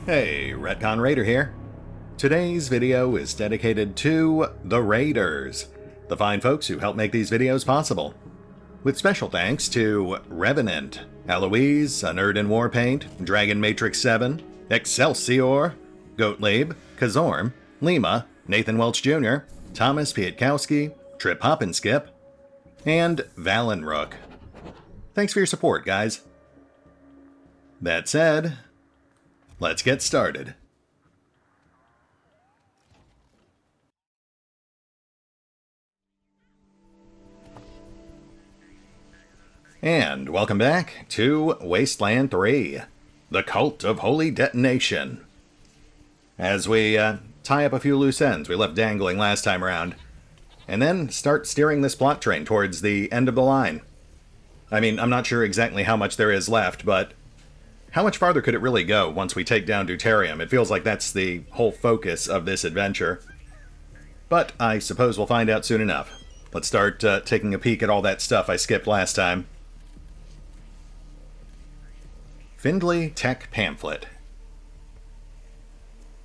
Hey, RetconRaider here. Today's video is dedicated to the Raiders, the fine folks who help make these videos possible. With special thanks to Revenant, Alois, Anerdinwarpaint, Dragon Matrix 7, Exsellsior, Gottlieb, Kazorm, Lima, Nathan Welch Jr., Tomasz Piątkowski, Triphoppenskip, and Valinrook. Thanks for your support, guys. That said, let's get started. And welcome back to Wasteland 3, the Cult of Holy Detonation. As we tie up a few loose ends we left dangling last time around, and then start steering this plot train towards the end of the line. I mean, I'm not sure exactly how much there is left, but how much farther could it really go once we take down Deuterium? It feels like that's the whole focus of this adventure. But I suppose we'll find out soon enough. Let's start taking a peek at all that stuff I skipped last time. Findlay Tech Pamphlet.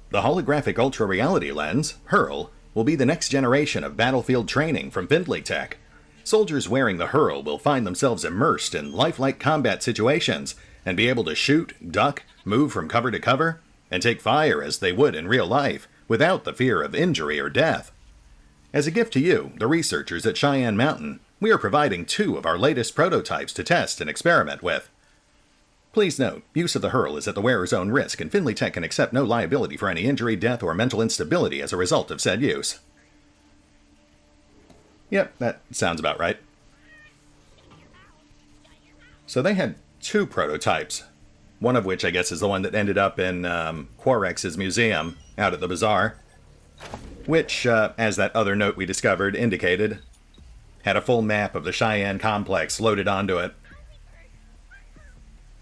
The holographic ultra-reality lens, Hurl, will be the next generation of battlefield training from Findlay Tech. Soldiers wearing the Hurl will find themselves immersed in lifelike combat situations and be able to shoot, duck, move from cover to cover, and take fire as they would in real life, without the fear of injury or death. As a gift to you, the researchers at Cheyenne Mountain, we are providing 2 of our latest prototypes to test and experiment with. Please note, use of the Hurl is at the wearer's own risk, and Findlay Tech can accept no liability for any injury, death, or mental instability as a result of said use. Yep, that sounds about right. So they had 2 prototypes, one of which I guess is the one that ended up in Quarex's museum out at the bazaar, which, as that other note we discovered indicated, had a full map of the Cheyenne complex loaded onto it.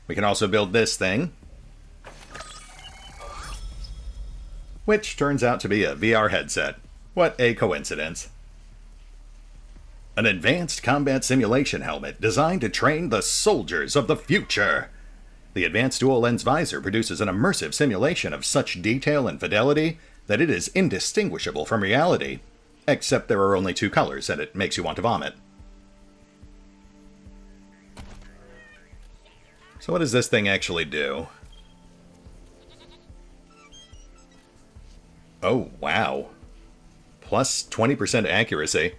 We can also build this thing, which turns out to be a VR headset. What a coincidence. An advanced combat simulation helmet designed to train the soldiers of the future. The advanced dual-lens visor produces an immersive simulation of such detail and fidelity that it is indistinguishable from reality, except there are only 2 colors and it makes you want to vomit. So what does this thing actually do? Oh, wow. Plus 20% accuracy.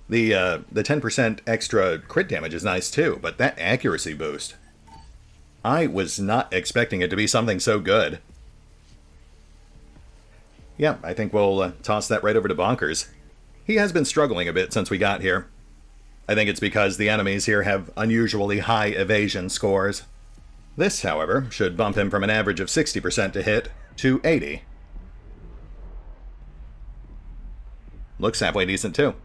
The 10% extra crit damage is nice too, but that accuracy boost. I was not expecting it to be something so good. Yeah, I think we'll toss that right over to Bonkers. He has been struggling a bit since we got here. I think it's because the enemies here have unusually high evasion scores. This, however, should bump him from an average of 60% to hit to 80. Looks halfway decent too.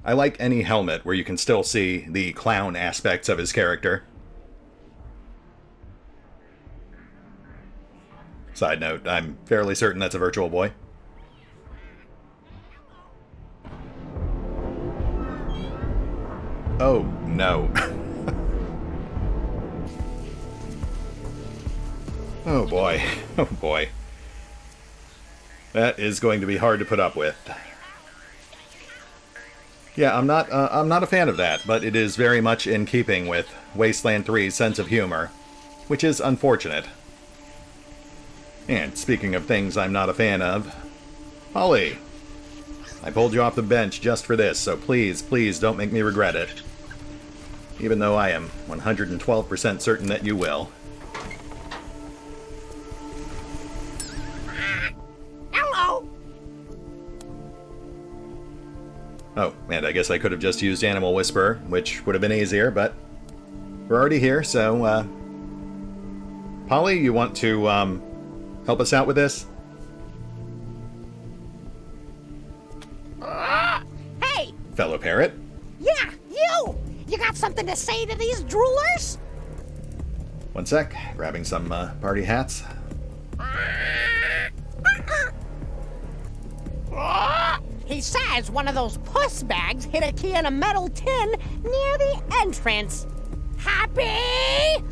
I like any helmet where you can still see the clown aspects of his character. Side note, I'm fairly certain that's a Virtual Boy. Oh, no. Oh boy. Oh boy. That is going to be hard to put up with. Yeah, I'm not a fan of that, but it is very much in keeping with Wasteland 3's sense of humor, which is unfortunate. And speaking of things I'm not a fan of, Holly, I pulled you off the bench just for this, so please, please don't make me regret it. Even though I am 112% certain that you will. Hello! Oh, and I guess I could have just used Animal Whisperer, which would have been easier, but we're already here, so, Polly, you want to, help us out with this? Hey! Fellow parrot? Yeah, you! You got something to say to these droolers? One sec, grabbing some, party hats. He says one of those puss bags hit a key in a metal tin near the entrance. Happy?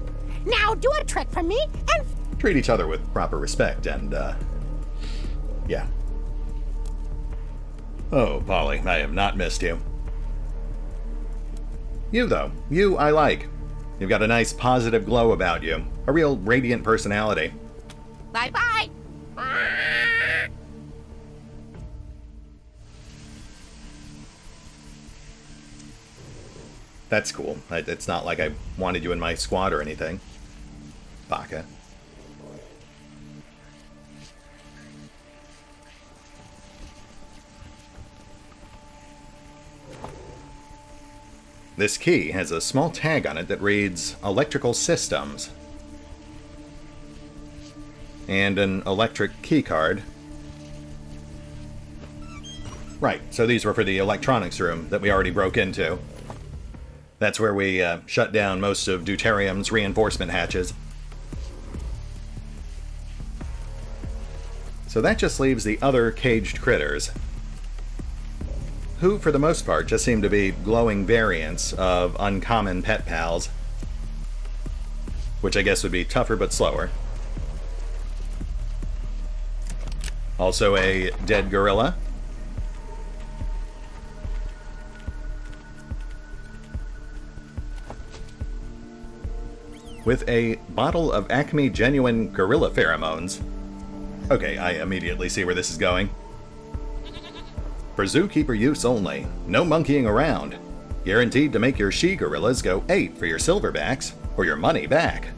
Now do a trick for me and... Treat each other with proper respect and, yeah. Oh, Polly, I have not missed you. You, though. You I like. You've got a nice positive glow about you. A real radiant personality. Bye-bye. That's cool. It's not like I wanted you in my squad or anything. Baka. This key has a small tag on it that reads Electrical Systems. And an electric key card. Right, so these were for the electronics room that we already broke into. That's where we shut down most of Deuterium's reinforcement hatches. So that just leaves the other caged critters, who, for the most part, just seem to be glowing variants of uncommon pet pals, which I guess would be tougher but slower. Also a dead gorilla. With a bottle of Acme Genuine Gorilla Pheromones. Okay, I immediately see where this is going. For zookeeper use only. No monkeying around. Guaranteed to make your she-gorillas go 8 for your silverbacks, or your money back.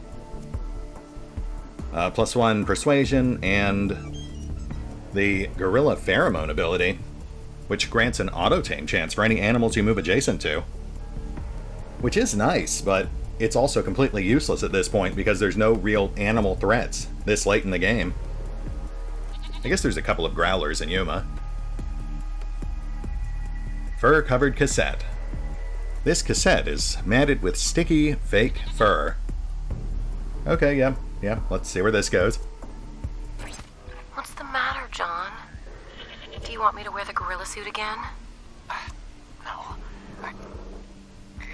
+1 persuasion, and the Gorilla Pheromone ability, which grants an auto-tame chance for any animals you move adjacent to. Which is nice, but it's also completely useless at this point because there's no real animal threats this late in the game. I guess there's a couple of growlers in Yuma. Fur-covered cassette. This cassette is matted with sticky, fake fur. Okay, yeah, let's see where this goes. What's the matter, John? Do you want me to wear the gorilla suit again? No.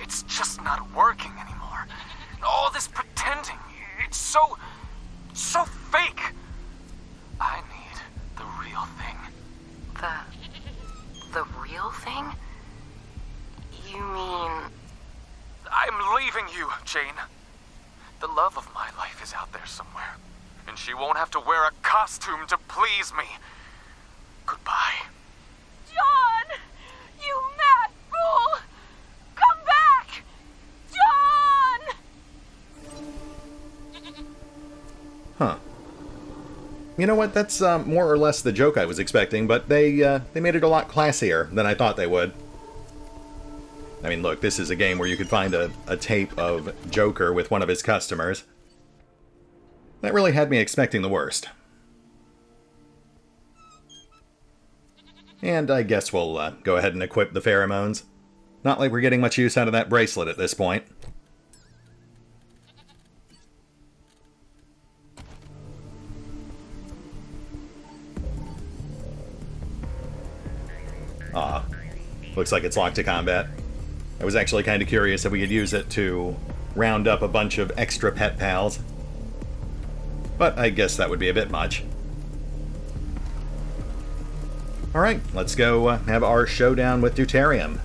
It's just not working anymore. All this pretending, it's so fake. I need the real thing. The real thing? You mean... I'm leaving you, Jane. The love of my life is out there somewhere, and she won't have to wear a costume to please me. Goodbye. John! You mad fool! Come back! John! Huh. You know what, that's more or less the joke I was expecting, but they made it a lot classier than I thought they would. I mean, look, this is a game where you could find a tape of Joker with one of his customers. That really had me expecting the worst. And I guess we'll go ahead and equip the pheromones. Not like we're getting much use out of that bracelet at this point. Ah, looks like it's locked to combat. I was actually kind of curious if we could use it to round up a bunch of extra pet pals. But I guess that would be a bit much. Alright, let's go have our showdown with Deuterium.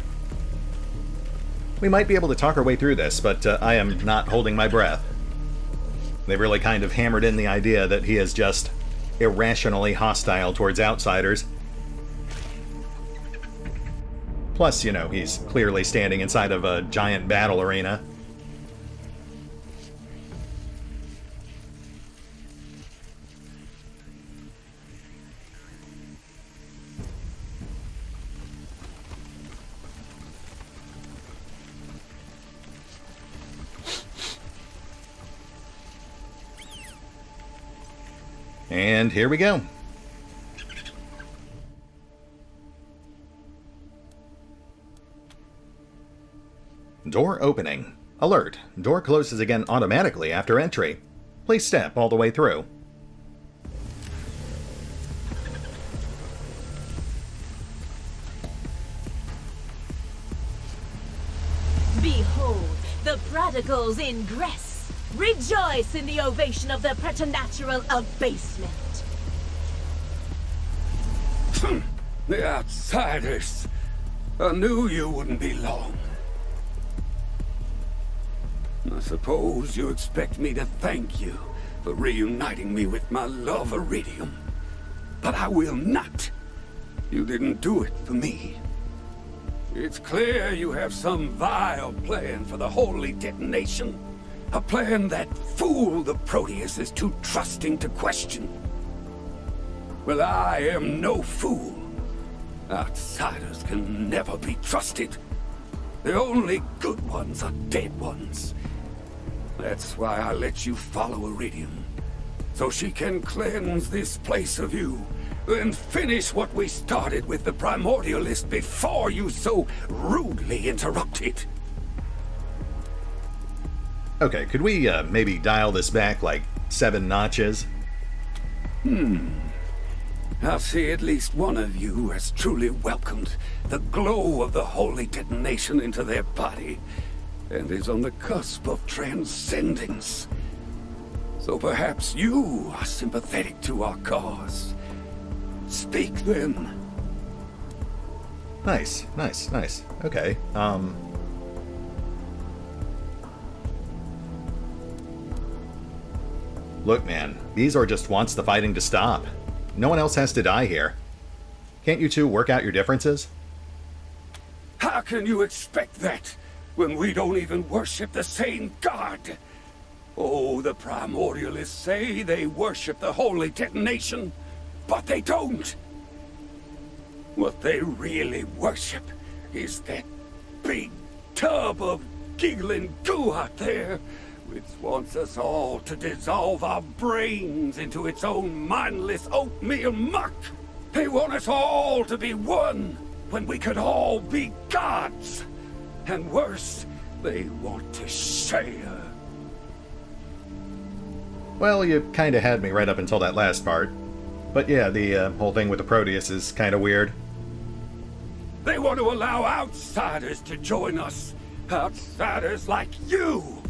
We might be able to talk our way through this, but I am not holding my breath. They really kind of hammered in the idea that he is just irrationally hostile towards outsiders. Plus, you know, he's clearly standing inside of a giant battle arena. And here we go. Door opening. Alert. Door closes again automatically after entry. Please step all the way through. Behold, the prodigals ingress. Rejoice in the ovation of the preternatural abasement. The outsiders. I knew you wouldn't be long. I suppose you expect me to thank you for reuniting me with my love Iridium. But I will not. You didn't do it for me. It's clear you have some vile plan for the holy detonation. A plan that fool the Proteus is too trusting to question. Well, I am no fool. Outsiders can never be trusted. The only good ones are dead ones. That's why I let you follow Iridium. So she can cleanse this place of you, and finish what we started with the Primordialist before you so rudely interrupted. Okay, could we maybe dial this back like 7 notches? I see at least one of you has truly welcomed the glow of the holy detonation into their body, and is on the cusp of transcendence. So perhaps you are sympathetic to our cause. Speak then. Nice. Okay, Look, man, these are just wants the fighting to stop. No one else has to die here. Can't you two work out your differences? How can you expect that, when we don't even worship the same god? Oh, the Primordialists say they worship the holy detonation, but they don't. What they really worship is that big tub of giggling goo out there, which wants us all to dissolve our brains into its own mindless oatmeal muck. They want us all to be one, when we could all be gods. And worse, they want to share. Well, you kinda had me right up until that last part. But yeah, the whole thing with the Proteus is kinda weird. They want to allow outsiders to join us. Outsiders like you.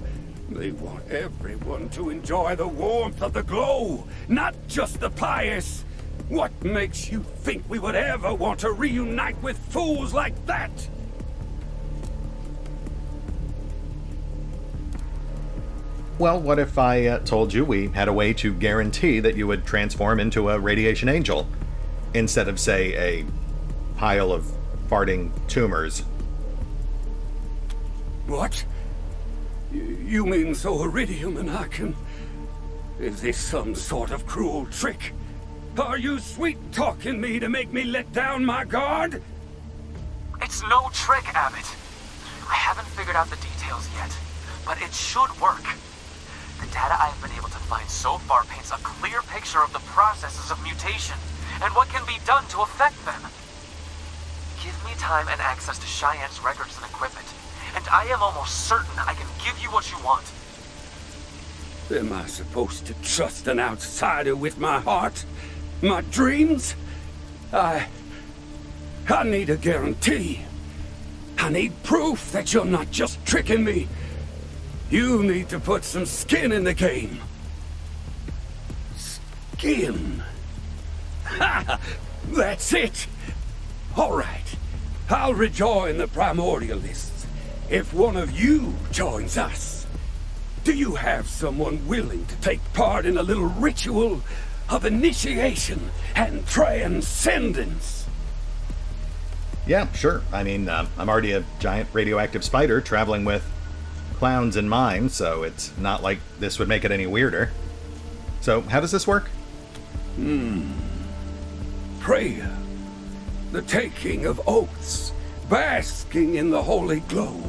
They want everyone to enjoy the warmth of the glow, not just the pious. What makes you think we would ever want to reunite with fools like that? Well, what if I told you we had a way to guarantee that you would transform into a radiation angel, instead of, say, a pile of farting tumors? What? You mean so Iridium and I can... Is this some sort of cruel trick? Are you sweet-talking me to make me let down my guard? It's no trick, Abbot. I haven't figured out the details yet, but it should work. The data I've been able to find so far paints a clear picture of the processes of mutation, and what can be done to affect them. Give me time and access to Cheyenne's records and equipment, and I am almost certain I can give you what you want. Am I supposed to trust an outsider with my heart? My dreams? I need a guarantee. I need proof that you're not just tricking me. You need to put some skin in the game. Skin? Ha! That's it! All right. I'll rejoin the Primordialists if one of you joins us. Do you have someone willing to take part in a little ritual of initiation and transcendence? Yeah, sure. I mean, I'm already a giant radioactive spider traveling with clowns in mind, so it's not like this would make it any weirder. So, how does this work? Prayer. The taking of oaths. Basking in the holy glow.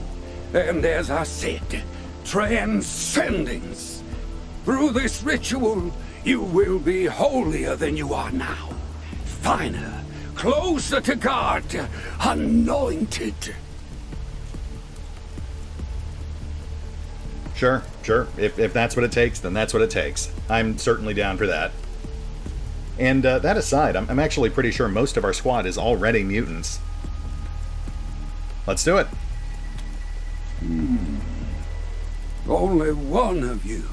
And as I said, transcendence. Through this ritual, you will be holier than you are now. Finer, closer to God, anointed. Sure. If that's what it takes, then that's what it takes. I'm certainly down for that. And that aside, I'm actually pretty sure most of our squad is already mutants. Let's do it. Only one of you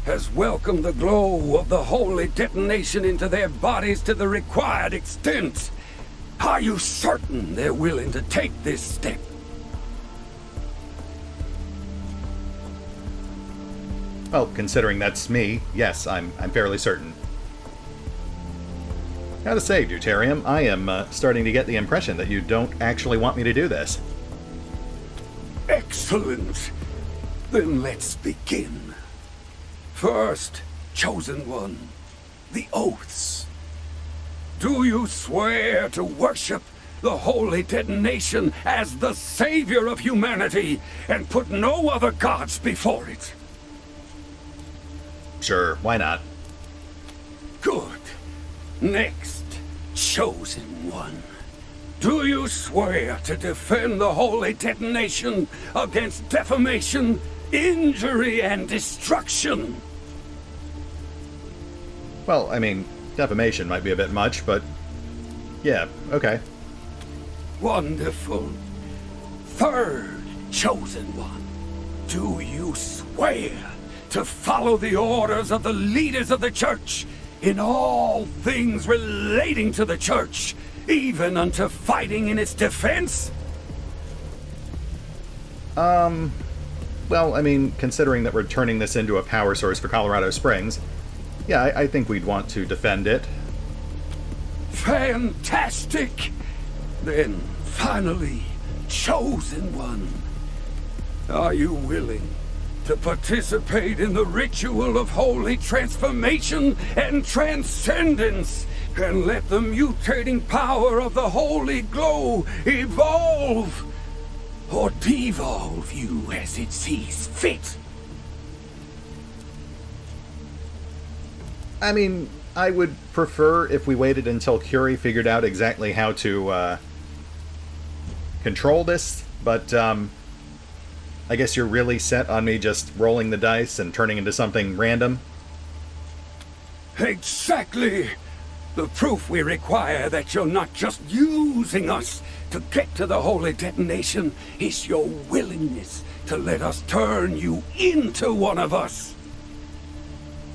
has welcomed the glow of the holy detonation into their bodies to the required extent. Are you certain they're willing to take this step? Well, considering that's me, yes, I'm fairly certain. Gotta say, Deuterium, I am starting to get the impression that you don't actually want me to do this. Excellent. Then let's begin. First, Chosen One, the oaths. Do you swear to worship the holy detonation as the savior of humanity and put no other gods before it? Sure, why not? Good. Next, Chosen One. Do you swear to defend the holy detonation against defamation, injury, and destruction? Well, I mean, defamation might be a bit much, but yeah, okay. Wonderful. Third, Chosen One. Do you swear to follow the orders of the leaders of the Church in all things relating to the Church, even unto fighting in its defense? Well, I mean, considering that we're turning this into a power source for Colorado Springs, yeah, I think we'd want to defend it. Fantastic! Then, finally, Chosen One. Are you willing to participate in the ritual of holy transformation and transcendence, and let the mutating power of the holy glow evolve or devolve you as it sees fit? I mean, I would prefer if we waited until Curie figured out exactly how to control this, but I guess you're really set on me just rolling the dice and turning into something random? Exactly! The proof we require that you're not just using us to get to the holy detonation is your willingness to let us turn you into one of us.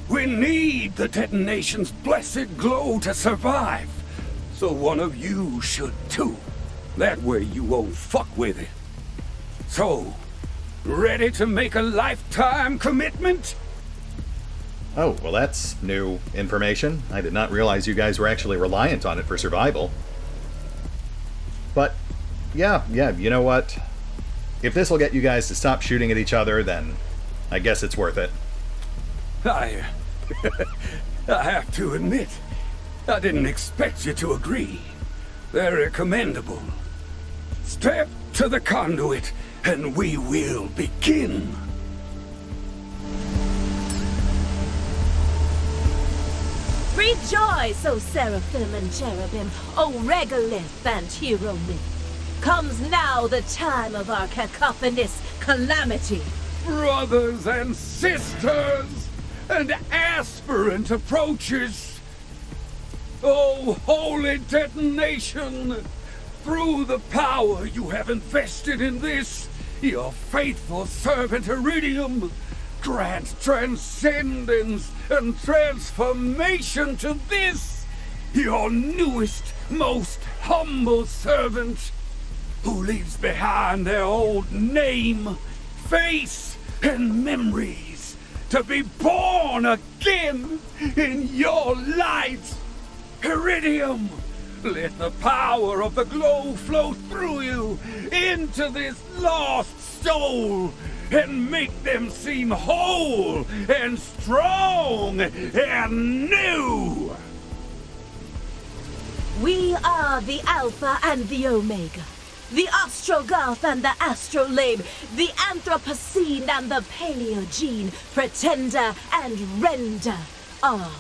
We need the detonation's blessed glow to survive, so one of you should too. That way you won't fuck with it. So, ready to make a lifetime commitment? Oh, well that's new information. I did not realize you guys were actually reliant on it for survival. But, yeah, you know what? If this will get you guys to stop shooting at each other, then I guess it's worth it. I have to admit, I didn't expect you to agree. Very commendable. Step to the conduit, and we will begin. Rejoice, O Seraphim and Cherubim, O Regolith and Hieroglyph. Comes now the time of our cacophonous calamity. Brothers and sisters, and aspirant approaches. O holy detonation, through the power you have invested in this, your faithful servant Iridium, grant transcendence and transformation to this, your newest, most humble servant, who leaves behind their old name, face, and memories, to be born again in your light. Iridium, let the power of the glow flow through you into this lost soul, and make them seem whole and strong and new. We are the Alpha and the Omega, the Ostrogoth and the Astrolabe, the Anthropocene and the Paleogene, Pretender and Render. Amen.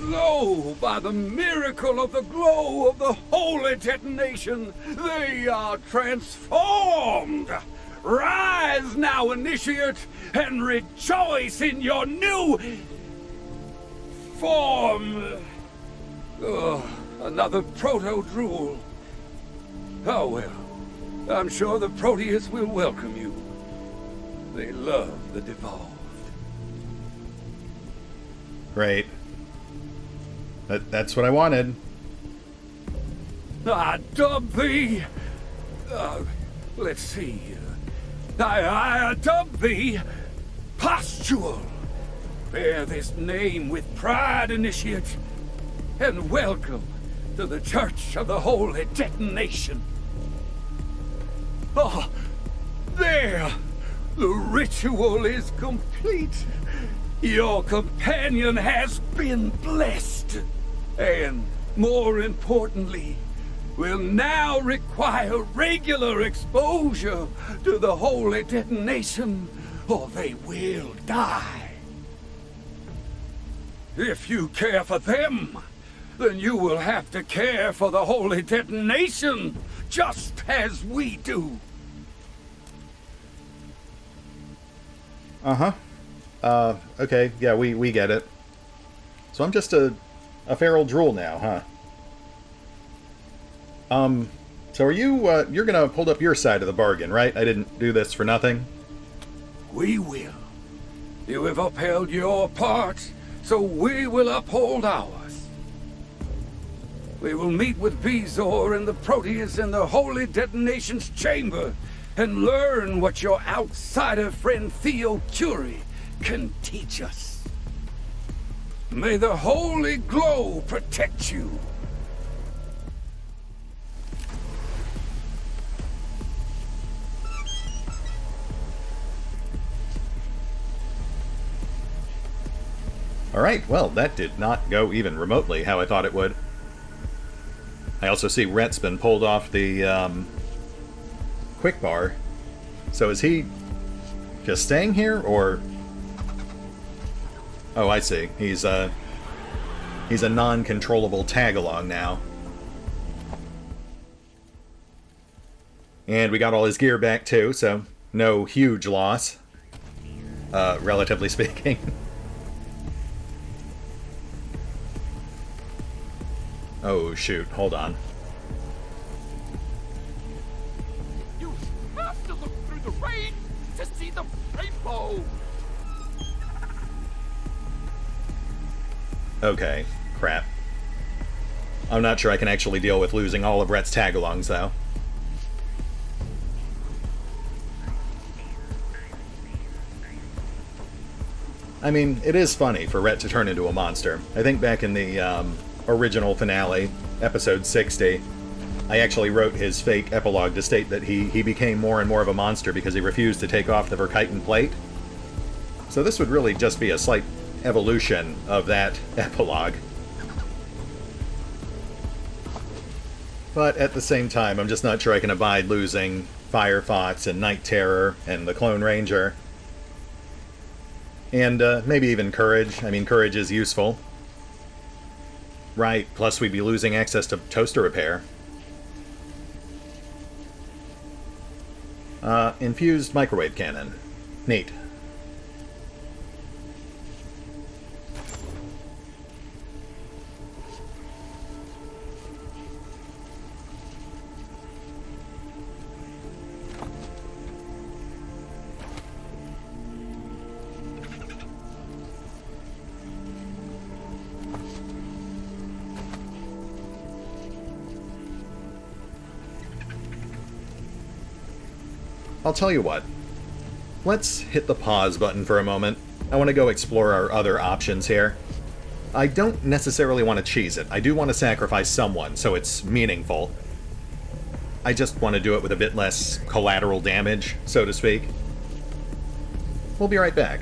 Lo, by the miracle of the glow of the holy detonation, they are transformed. Rise now, initiate, and rejoice in your new form. Another proto-drool. Oh well, I'm sure the Proteus will welcome you. They love the devolved. Great. That's what I wanted. I dub thee. Let's see. I dub thee Postual. Bear this name with pride, initiate, and welcome to the Church of the Holy Detonation. Oh, there! The ritual is complete. Your companion has been blessed. And, more importantly, will now require regular exposure to the Holy Detonation, or they will die. If you care for them, then you will have to care for the Holy Detonation, just as we do. Okay, yeah, we get it. So I'm just a feral drool now, huh? So are you, you're gonna hold up your side of the bargain, right? I didn't do this for nothing? We will. You have upheld your part, so we will uphold ours. We will meet with Vizor and the Proteus in the Holy Detonation's chamber and learn what your outsider friend Theo Curie can teach us. May the holy glow protect you. Alright, well, that did not go even remotely how I thought it would. I also see Rhett's been pulled off the, quick bar. So is he just staying here, or... Oh, I see. He's a non-controllable tag-along now. And we got all his gear back, too, so no huge loss. Relatively speaking. Oh, shoot. Hold on. You have to look through the rain to see the rainbow! Okay. Crap. I'm not sure I can actually deal with losing all of Rhett's tag-alongs, though. I mean, it is funny for Rhett to turn into a monster. I think back in the, original finale, episode 60, I actually wrote his fake epilogue to state that he became more and more of a monster because he refused to take off the Verchitin plate. So this would really just be a slight evolution of that epilogue. But at the same time, I'm just not sure I can abide losing Firefox and Night Terror and the Clone Ranger. And maybe even Courage. I mean, Courage is useful. Right, plus we'd be losing access to toaster repair. Infused microwave cannon. Neat. I'll tell you what. Let's hit the pause button for a moment. I want to go explore our other options here. I don't necessarily want to cheese it. I do want to sacrifice someone, so it's meaningful. I just want to do it with a bit less collateral damage, so to speak. We'll be right back.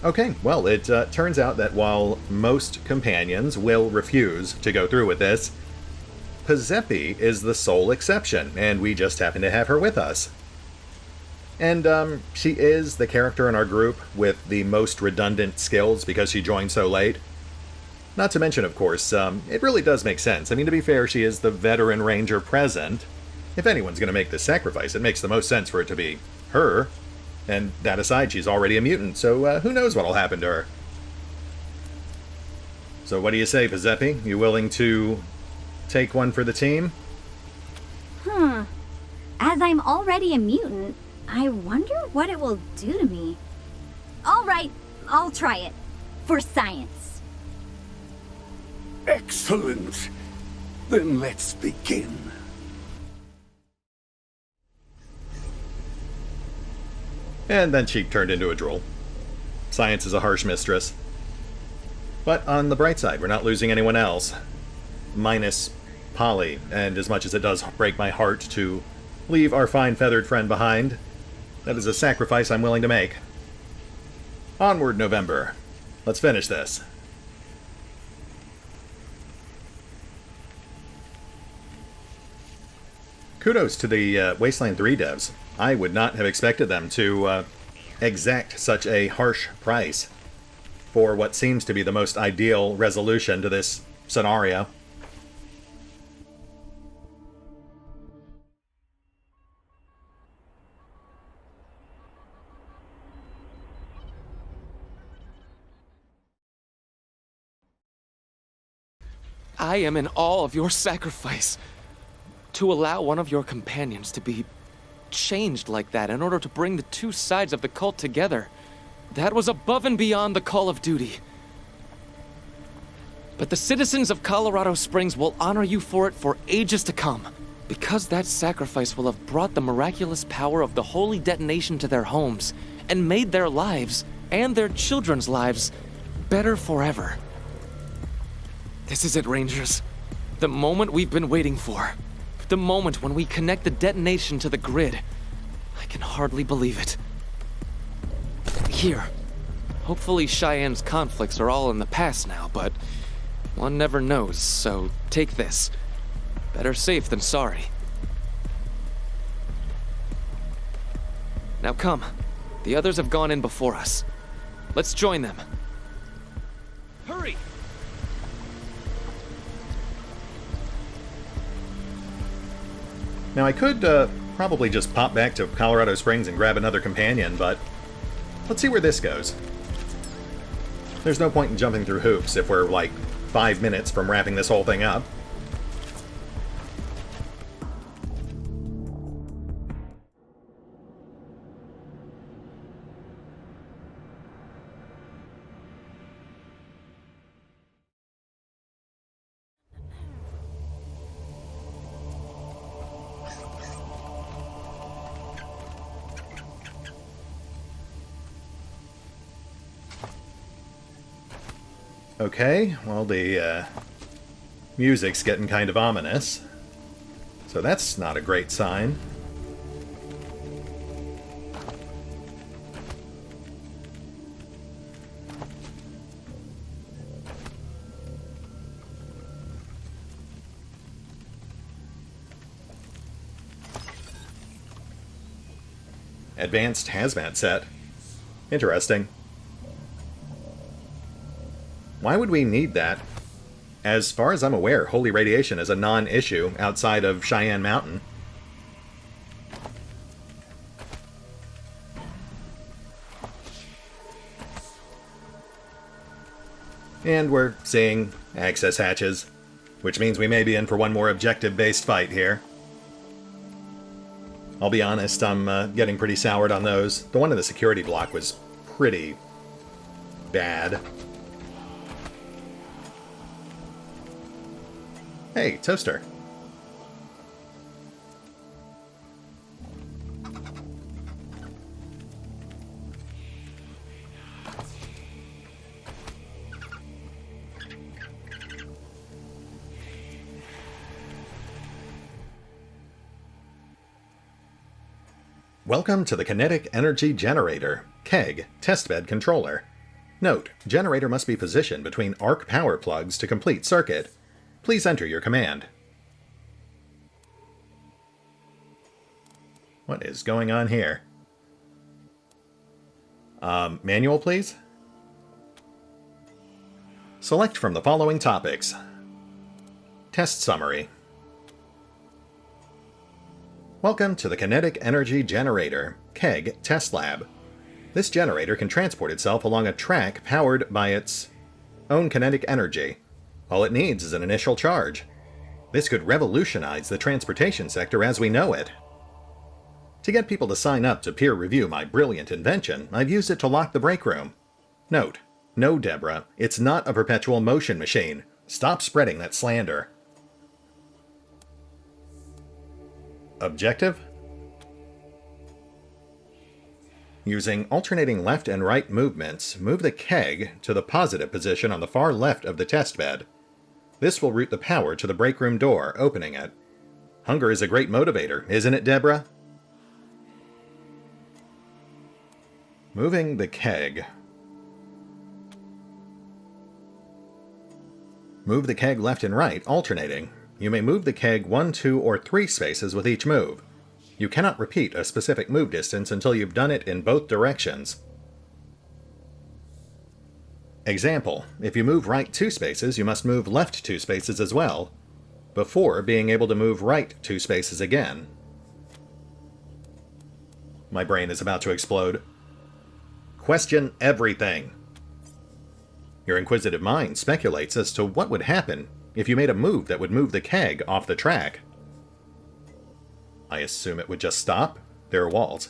Okay, well, it turns out that while most companions will refuse to go through with this, Pazeppi is the sole exception, and we just happen to have her with us. And she is the character in our group with the most redundant skills because she joined so late. Not to mention, of course, it really does make sense. I mean, to be fair, she is the veteran ranger present, If anyone's going to make this sacrifice, it makes the most sense for it to be her. And that aside, she's already a mutant, so who knows what'll happen to her. So what do you say, Pazeppi? You willing to take one for the team? As I'm already a mutant, I wonder what it will do to me. All right, I'll try it. For science. Excellent. Then let's begin. And then she turned into a drool. Science is a harsh mistress. But on the bright side, we're not losing anyone else. Minus Polly, and as much as it does break my heart to leave our fine feathered friend behind, that is a sacrifice I'm willing to make. Onward, November. Let's finish this. Kudos to the Wasteland 3 devs. I would not have expected them to exact such a harsh price for what seems to be the most ideal resolution to this scenario. I am in awe of your sacrifice. To allow one of your companions to be changed like that in order to bring the two sides of the cult together. That was above and beyond the call of duty. But the citizens of Colorado Springs will honor you for it for ages to come. Because that sacrifice will have brought the miraculous power of the holy detonation to their homes and made their lives, and their children's lives, better forever. This is it, Rangers. The moment we've been waiting for. The moment when we connect the detonation to the grid. I can hardly believe it. Here. Hopefully Cheyenne's conflicts are all in the past now, but one never knows, so take this. Better safe than sorry. Now come. The others have gone in before us. Let's join them. Hurry! Now I could probably just pop back to Colorado Springs and grab another companion, but let's see where this goes. There's no point in jumping through hoops if we're like 5 minutes from wrapping this whole thing up. Okay, well the music's getting kind of ominous, so that's not a great sign. Advanced hazmat set. Interesting. Why would we need that? As far as I'm aware, holy radiation is a non-issue outside of Cheyenne Mountain. And we're seeing access hatches, which means we may be in for one more objective-based fight here. I'll be honest, I'm getting pretty soured on those. The one in the security block was pretty bad. Hey, Toaster. Welcome to the Kinetic Energy Generator, KEG, Testbed Controller. Note, generator must be positioned between arc power plugs to complete circuit. Please enter your command. What is going on here? Manual, please? Select from the following topics. Test summary. Welcome to the Kinetic Energy Generator, KEG, Test Lab. This generator can transport itself along a track powered by its own kinetic energy. All it needs is an initial charge. This could revolutionize the transportation sector as we know it. To get people to sign up to peer review my brilliant invention, I've used it to lock the break room. Note, no, Deborah, it's not a perpetual motion machine. Stop spreading that slander. Objective? Using alternating left and right movements, move the keg to the positive position on the far left of the test bed. This will route the power to the break room door, opening it. Hunger is a great motivator, isn't it, Deborah? Moving the keg. Move the keg left and right, alternating. You may move the keg 1, 2, or 3 spaces with each move. You cannot repeat a specific move distance until you've done it in both directions. Example, if you move right 2 spaces, you must move left 2 spaces as well, before being able to move right 2 spaces again. My brain is about to explode. Question everything. Your inquisitive mind speculates as to what would happen if you made a move that would move the keg off the track. I assume it would just stop. There are walls.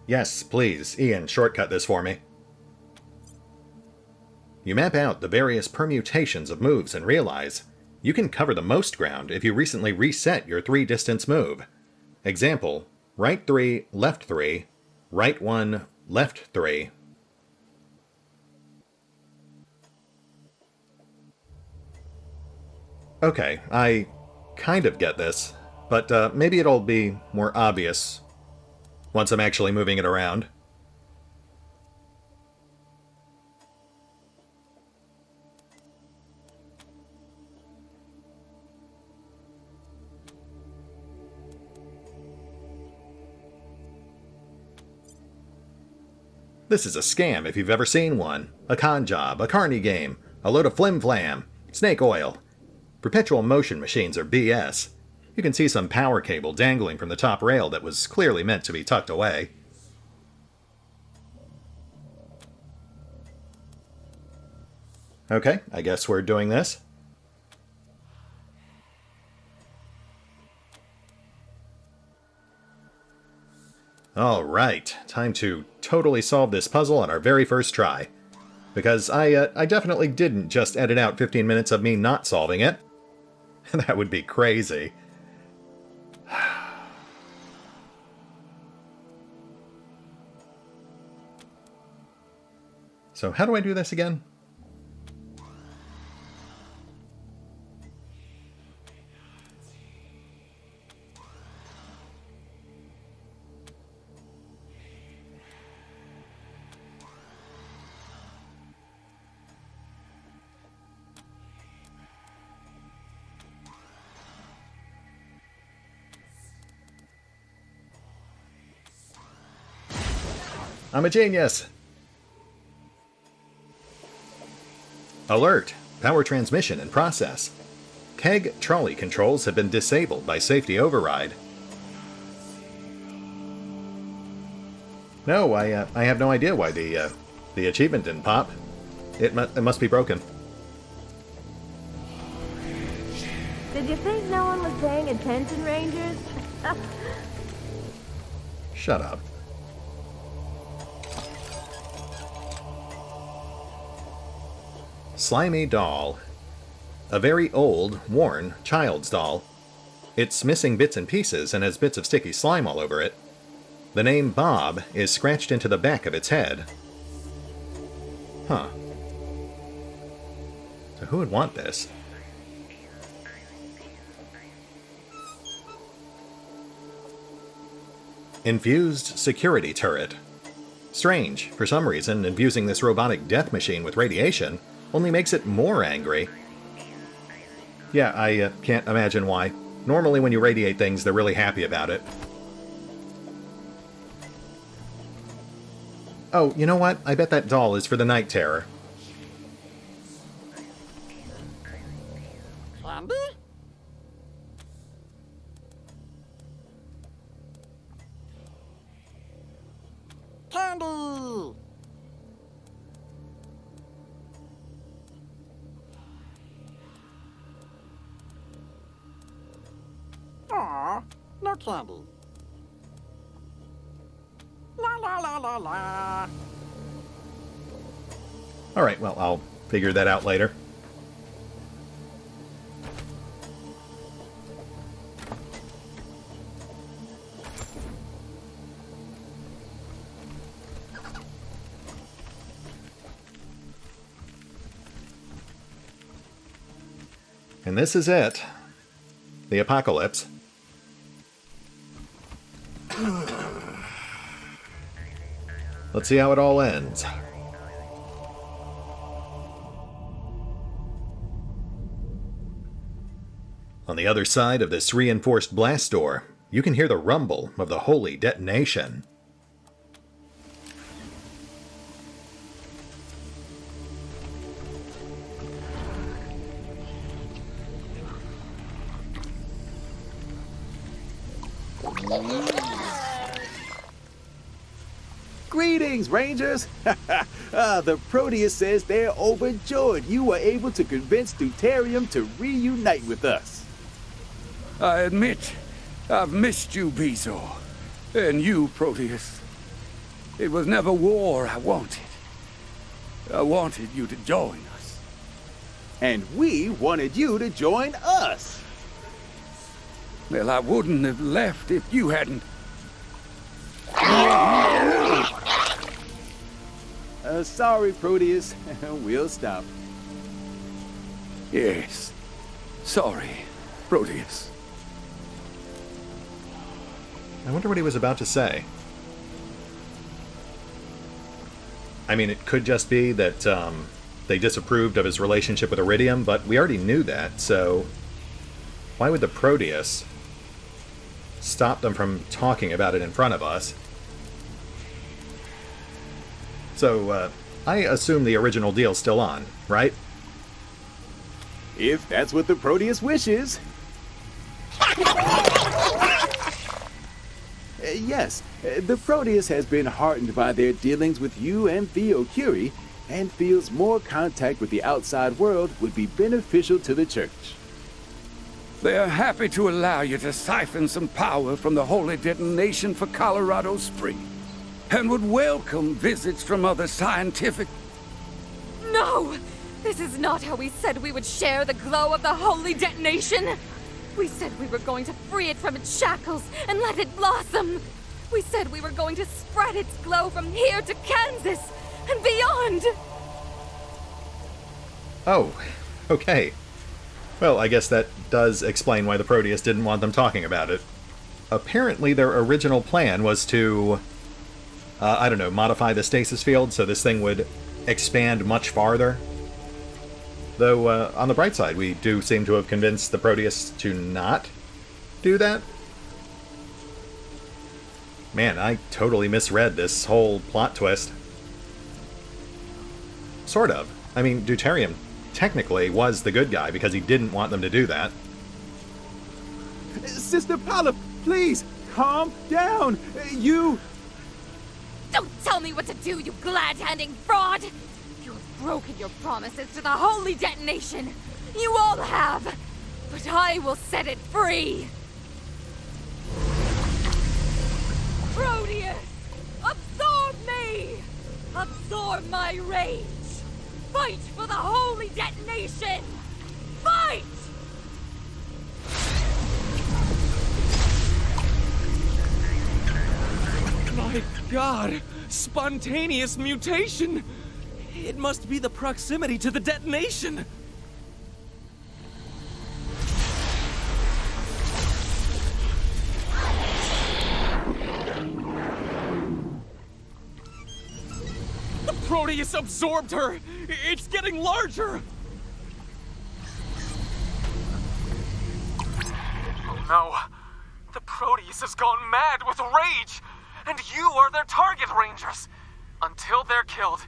Yes, please, Ian, shortcut this for me. You map out the various permutations of moves and realize you can cover the most ground if you recently reset your 3-distance move. Example, right 3, left 3, right 1, left 3. Okay, I kind of get this, but maybe it'll be more obvious once I'm actually moving it around. This is a scam if you've ever seen one. A con job, a carny game, a load of flim-flam, snake oil. Perpetual motion machines are BS. You can see some power cable dangling from the top rail that was clearly meant to be tucked away. Okay, I guess we're doing this. Alright, time to totally solve this puzzle on our very first try. Because I definitely didn't just edit out 15 minutes of me not solving it. That would be crazy. So how do I do this again? I'm a genius! Alert! Power transmission in process. Keg trolley controls have been disabled by safety override. No, I have no idea why the achievement didn't pop. It must be broken. Did you think no one was paying attention, Rangers? Shut up. Slimy doll. A very old, worn, child's doll. It's missing bits and pieces and has bits of sticky slime all over it. The name Bob is scratched into the back of its head. Huh. So who would want this? Infused security turret. Strange, for some reason, infusing this robotic death machine with radiation only makes it more angry. Yeah, I can't imagine why. Normally when you radiate things, they're really happy about it. Oh, you know what? I bet that doll is for the Night Terror. Zombie? Candy! Aw, no candy. La la la la la. Alright, well, I'll figure that out later. And this is it. The apocalypse. Let's see how it all ends. On the other side of this reinforced blast door, you can hear the rumble of the holy detonation. Greetings, Rangers! The Proteus says they're overjoyed you were able to convince Deuterium to reunite with us. I admit, I've missed you, Bezo. And you, Proteus. It was never war I wanted. I wanted you to join us. And we wanted you to join us. Well, I wouldn't have left if you hadn't. Sorry, Proteus. We'll stop. Yes. Sorry, Proteus. I wonder what he was about to say. I mean, it could just be that they disapproved of his relationship with Iridium, but we already knew that, so why would the Proteus stop them from talking about it in front of us? So, I assume the original deal's still on, right? If that's what the Proteus wishes. Yes, the Proteus has been heartened by their dealings with you and Theo Curie, and feels more contact with the outside world would be beneficial to the Church. They are happy to allow you to siphon some power from the holy detonation for Colorado Springs, and would welcome visits from other scientific... No! This is not how we said we would share the glow of the holy detonation! We said we were going to free it from its shackles and let it blossom! We said we were going to spread its glow from here to Kansas and beyond! Oh, okay. Well, I guess that does explain why the Proteus didn't want them talking about it. Apparently their original plan was to, I don't know, modify the stasis field so this thing would expand much farther. Though, on the bright side, we do seem to have convinced the Proteus to not do that. Man, I totally misread this whole plot twist. Sort of. I mean, Deuterium technically was the good guy because he didn't want them to do that. Sister Paula, please, calm down. You... Don't tell me what to do, you glad-handing fraud! You have broken your promises to the holy detonation! You all have! But I will set it free! Proteus! Absorb me! Absorb my rage! Fight for the holy detonation! Fight! My God! Spontaneous mutation! It must be the proximity to the detonation! The Proteus absorbed her! It's getting larger! Oh no! The Proteus has gone mad with rage! And you are their target, Rangers! Until they're killed,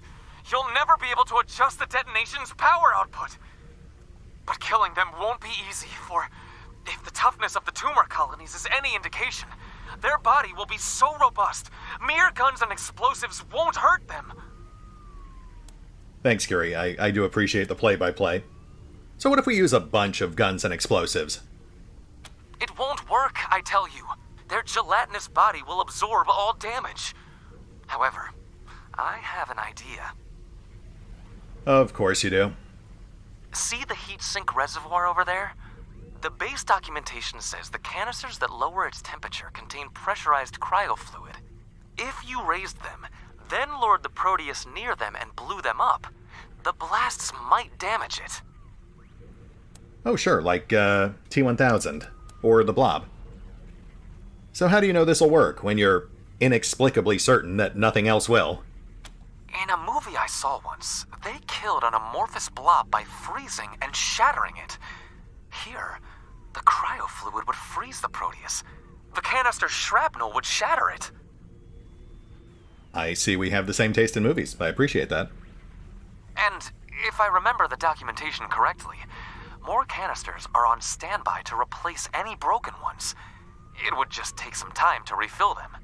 you'll never be able to adjust the detonation's power output. But killing them won't be easy, for if the toughness of the tumor colonies is any indication, Their body will be so robust, mere guns and explosives won't hurt them. Thanks, Curie. I do appreciate the play-by-play. So what if we use a bunch of guns and explosives? It won't work, I tell you. Their gelatinous body will absorb all damage. However, I have an idea. Of course you do. See the heat sink reservoir over there? The base documentation says the canisters that lower its temperature contain pressurized cryofluid. If you raised them, then lured the Proteus near them and blew them up, the blasts might damage it. Oh, sure, like T-1000, or the Blob. So how do you know this'll work when you're inexplicably certain that nothing else will? In a movie I saw once, they killed an amorphous blob by freezing and shattering it. Here, the cryofluid would freeze the Proteus. The canister's shrapnel would shatter it. I see we have the same taste in movies. I appreciate that. And if I remember the documentation correctly, more canisters are on standby to replace any broken ones. It would just take some time to refill them.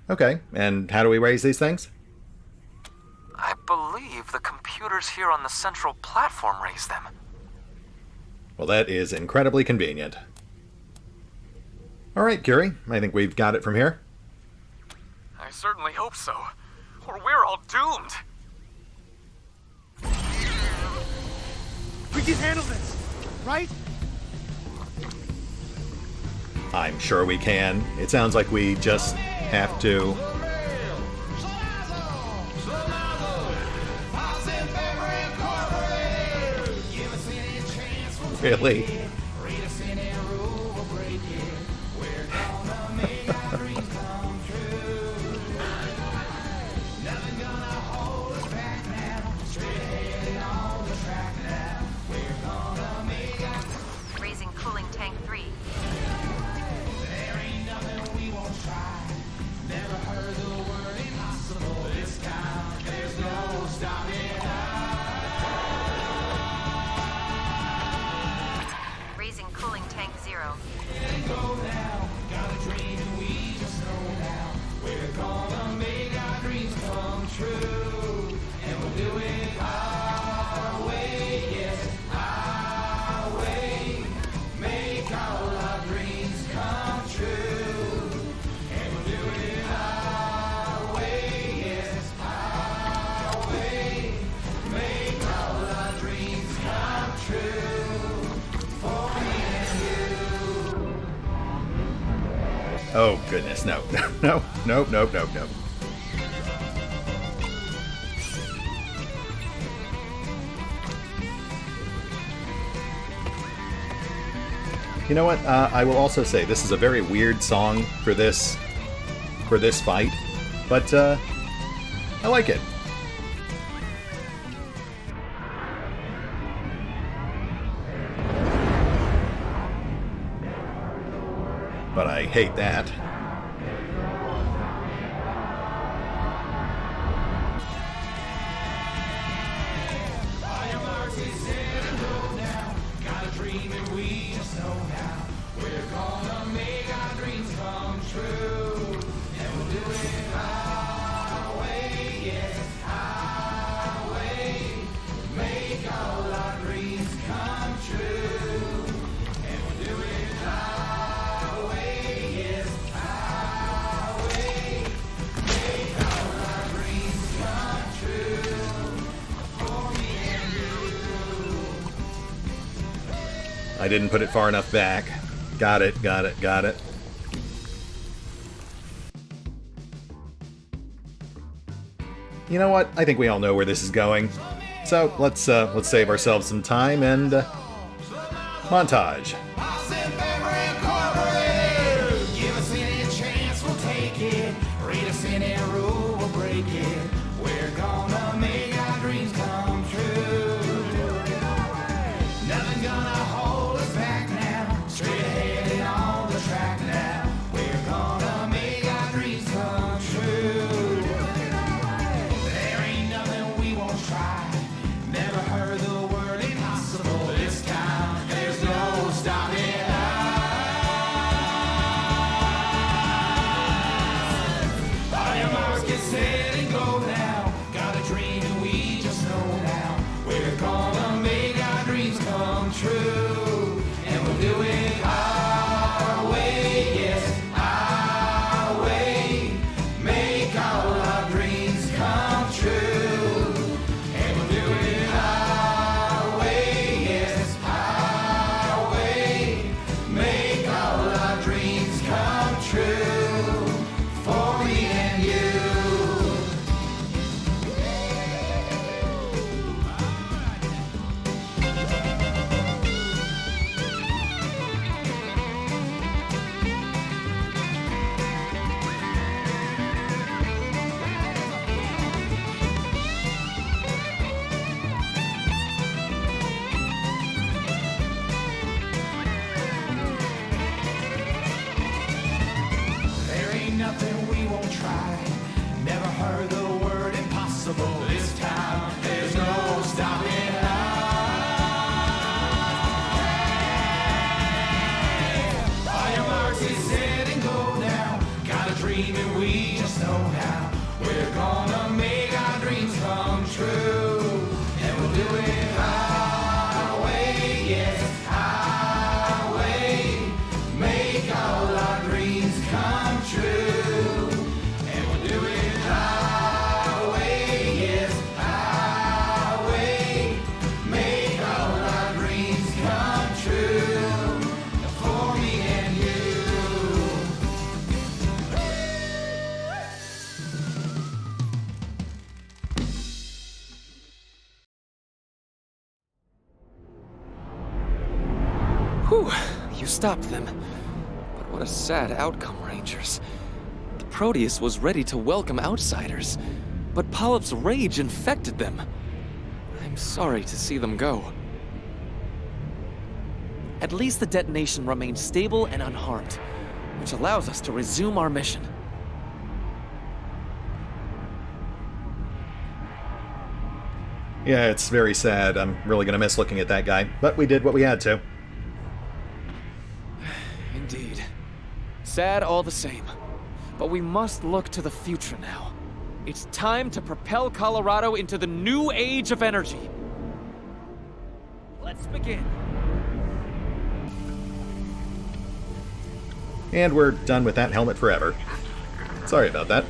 Okay, and how do we raise these things? I believe the computers here on the central platform raise them. Well, that is incredibly convenient. All right, Curie, I think we've got it from here. I certainly hope so, or we're all doomed. We can handle this, right? I'm sure we can. It sounds like we just have to... Really? Raising cooling tank 3. Raising cooling tank 0. Oh, goodness, no. No, no, no, no, no. You know what? I will also say this is a very weird song for this fight, but I like it. But I hate that. I didn't put it far enough back. Got it, got it, got it. You know what? I think we all know where this is going. So let's save ourselves some time and montage. Stop. You stopped them. But what a sad outcome, Rangers. The Proteus was ready to welcome outsiders, but Polyp's rage infected them. I'm sorry to see them go. At least the detonation remains stable and unharmed, which allows us to resume our mission. Yeah, it's very sad. I'm really gonna miss looking at that guy, but we did what we had to. Indeed. Sad all the same. But we must look to the future now. It's time to propel Colorado into the new age of energy. Let's begin. And we're done with that helmet forever. Sorry about that.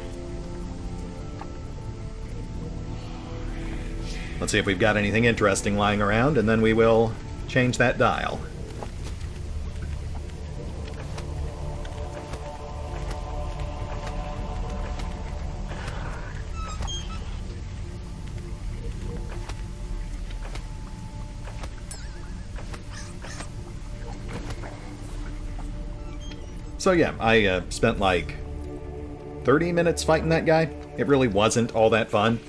Let's see if we've got anything interesting lying around, and then we will change that dial. So yeah, I spent like 30 minutes fighting that guy. It really wasn't all that fun.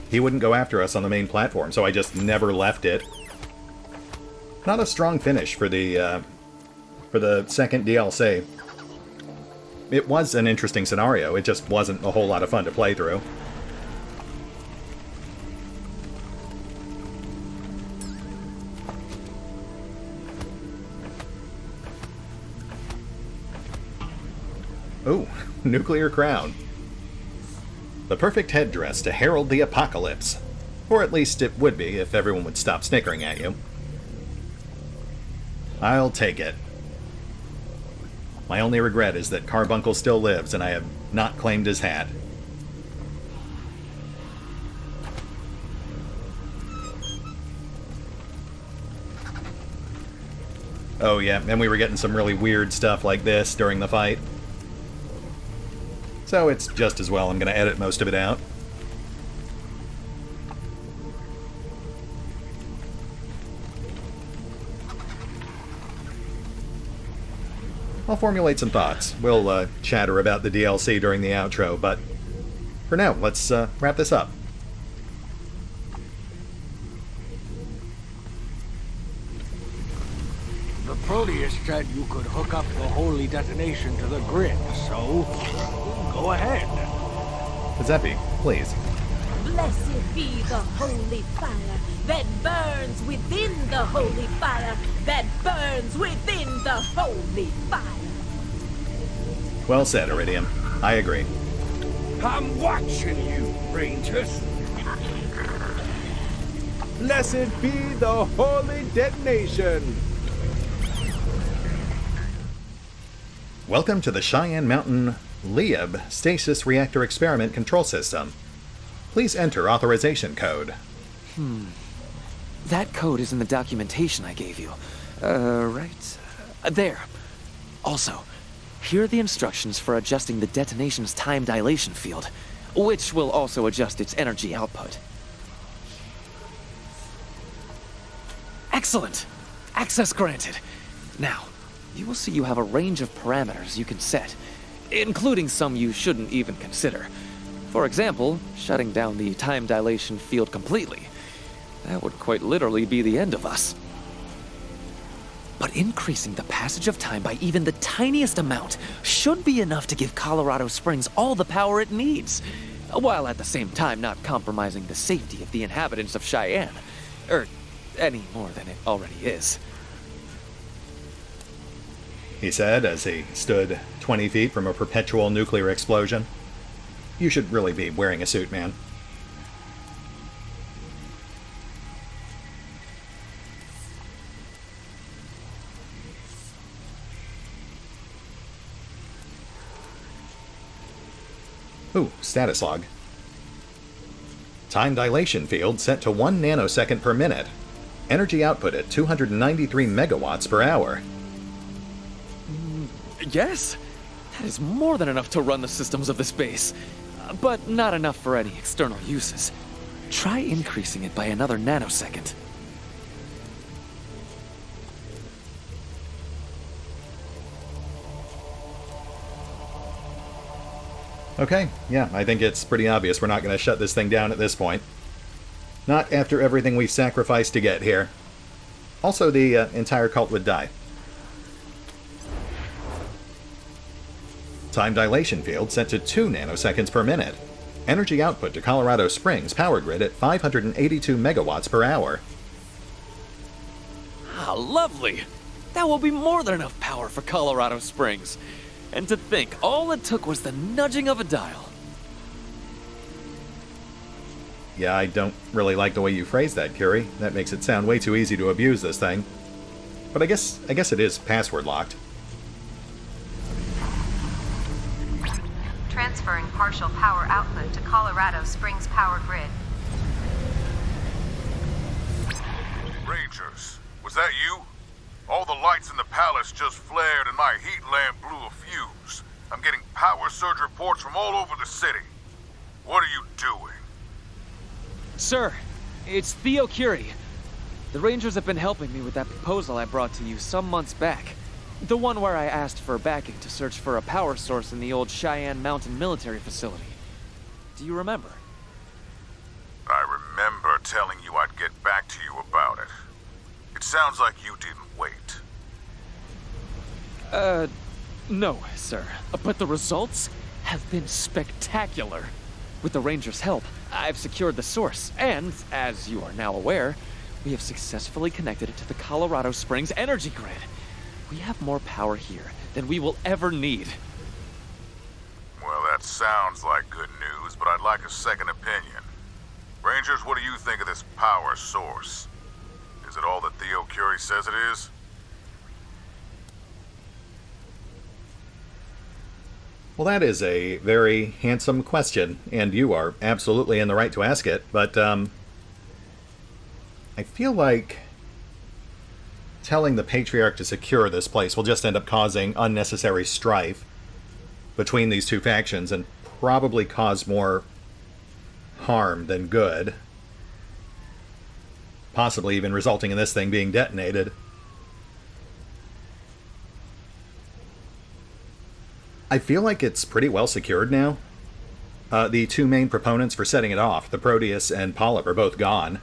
He wouldn't go after us on the main platform, so I just never left it. Not a strong finish for the second DLC. It was an interesting scenario, it just wasn't a whole lot of fun to play through. Ooh, nuclear crown. The perfect headdress to herald the apocalypse. Or at least it would be if everyone would stop snickering at you. I'll take it. My only regret is that Carbuncle still lives and I have not claimed his hat. Oh yeah, and we were getting some really weird stuff like this during the fight. So it's just as well I'm going to edit most of it out. I'll formulate some thoughts. We'll chatter about the DLC during the outro, but for now, let's wrap this up. The Proteus said you could hook up the holy detonation to the grid, so go ahead. Giuseppe, please. Blessed be the holy fire that burns within the holy fire that burns within the holy fire. Well said, Iridium. I agree. I'm watching you, Rangers. Blessed be the holy detonation. Welcome to the Cheyenne Mountain Lieb Stasis Reactor Experiment Control System. Please enter authorization code. That code is in the documentation I gave you. Right? There. Also, here are the instructions for adjusting the detonation's time dilation field, which will also adjust its energy output. Excellent! Access granted. Now, you will see you have a range of parameters you can set, including some you shouldn't even consider. For example, shutting down the time dilation field completely. That would quite literally be the end of us. But increasing the passage of time by even the tiniest amount should be enough to give Colorado Springs all the power it needs, while at the same time not compromising the safety of the inhabitants of Cheyenne, any more than it already is. He said as he stood 20 feet from a perpetual nuclear explosion. You should really be wearing a suit, man. Ooh, status log. Time dilation field set to 1 nanosecond per minute. Energy output at 293 megawatts per hour. Yes, that is more than enough to run the systems of this base, but not enough for any external uses. Try increasing it by another nanosecond. Okay, yeah, I think it's pretty obvious we're not going to shut this thing down at this point. Not after everything we've sacrificed to get here. Also, the entire cult would die. Time dilation field set to 2 nanoseconds per minute. Energy output to Colorado Springs power grid at 582 megawatts per hour. Ah, lovely! That will be more than enough power for Colorado Springs. And to think, all it took was the nudging of a dial. Yeah, I don't really like the way you phrase that, Curie. That makes it sound way too easy to abuse this thing. But I guess it is password locked. Transferring partial power output to Colorado Springs power grid. Rangers, was that you? All the lights in the palace just flared and my heat lamp blew a fuse. I'm getting power surge reports from all over the city. What are you doing? Sir, it's Theo Curie. The Rangers have been helping me with that proposal I brought to you some months back. The one where I asked for backing to search for a power source in the old Cheyenne Mountain military facility. Do you remember? I remember telling you I'd get back to you about it. It sounds like you didn't wait. No, sir. But the results have been spectacular. With the Rangers' help, I've secured the source, and, as you are now aware, we have successfully connected it to the Colorado Springs energy grid. We have more power here than we will ever need. Well, that sounds like good news, but I'd like a second opinion. Rangers, what do you think of this power source? Is it all that Theo Curie says it is? Well, that is a very handsome question, and you are absolutely in the right to ask it, but, I feel like telling the Patriarch to secure this place will just end up causing unnecessary strife between these two factions and probably cause more harm than good. Possibly even resulting in this thing being detonated. I feel like it's pretty well secured now. The two main proponents for setting it off, the Proteus and Polyp, are both gone.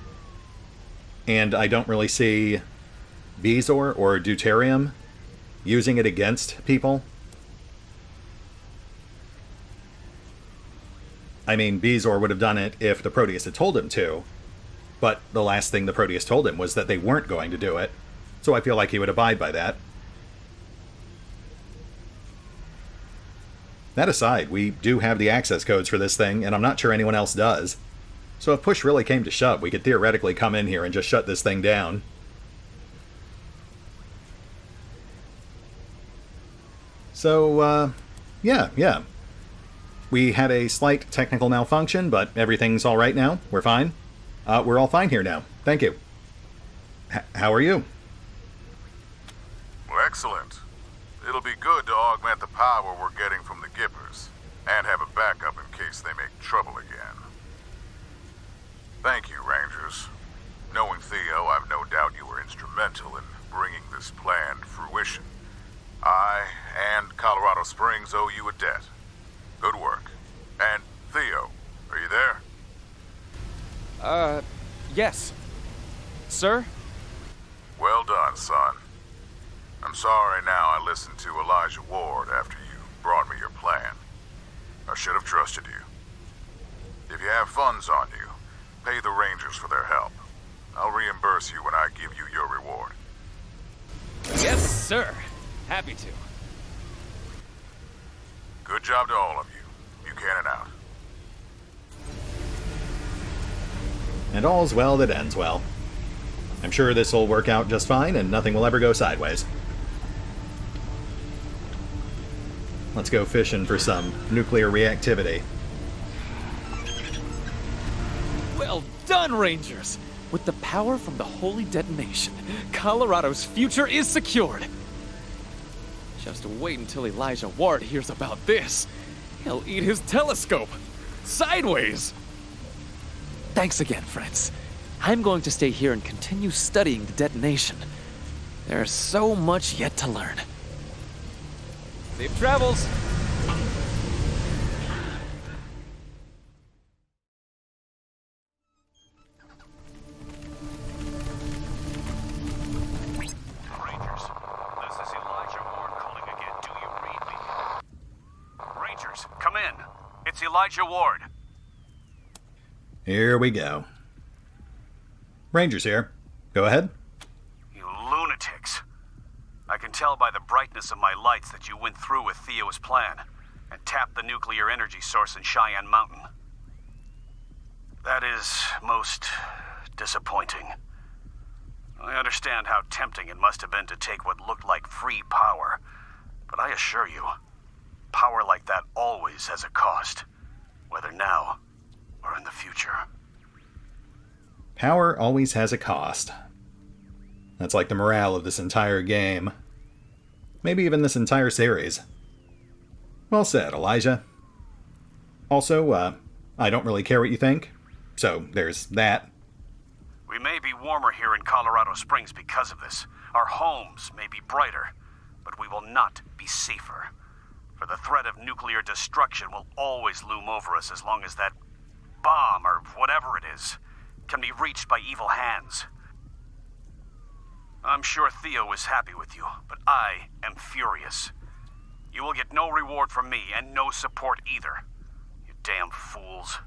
And I don't really see Bezor or Deuterium using it against people. I mean, Bezor would have done it if the Proteus had told him to, but the last thing the Proteus told him was that they weren't going to do it, so I feel like he would abide by that. That aside, we do have the access codes for this thing, and I'm not sure anyone else does. So if push really came to shove, we could theoretically come in here and just shut this thing down. So, yeah. We had a slight technical malfunction, but everything's all right now. We're fine. We're all fine here now. Thank you. How are you? Well, excellent. It'll be good to augment the power we're getting from the Gippers, and have a backup in case they make trouble again. Thank you, Rangers. Knowing Theo, I've no doubt you were instrumental in bringing this plan to fruition. I and Colorado Springs owe you a debt. Good work. And Theo, are you there? Yes. Sir? Well done, son. I'm sorry now I listened to Elijah Ward after you brought me your plan. I should have trusted you. If you have funds on you, pay the Rangers for their help. I'll reimburse you when I give you your reward. Yes, sir. Happy to. Good job to all of you. You can out. And all's well that ends well. I'm sure this will work out just fine and nothing will ever go sideways. Let's go fishing for some nuclear reactivity. Well done, Rangers! With the power from the holy detonation, Colorado's future is secured. Just wait until Elijah Ward hears about this. He'll eat his telescope. Sideways! Thanks again, friends. I'm going to stay here and continue studying the detonation. There's so much yet to learn. Safe travels! Elijah Ward. Here we go. Ranger's here. Go ahead. You lunatics. I can tell by the brightness of my lights that you went through with Theo's plan and tapped the nuclear energy source in Cheyenne Mountain. That is most disappointing. I understand how tempting it must have been to take what looked like free power, but I assure you, power like that always has a cost, whether now or in the future. Power always has a cost. That's like the morale of this entire game. Maybe even this entire series. Well said, Elijah. Also, I don't really care what you think, so there's that. We may be warmer here in Colorado Springs because of this. Our homes may be brighter, but we will not be safer. For the threat of nuclear destruction will always loom over us as long as that bomb, or whatever it is, can be reached by evil hands. I'm sure Theo is happy with you, but I am furious. You will get no reward from me, and no support either. You damn fools.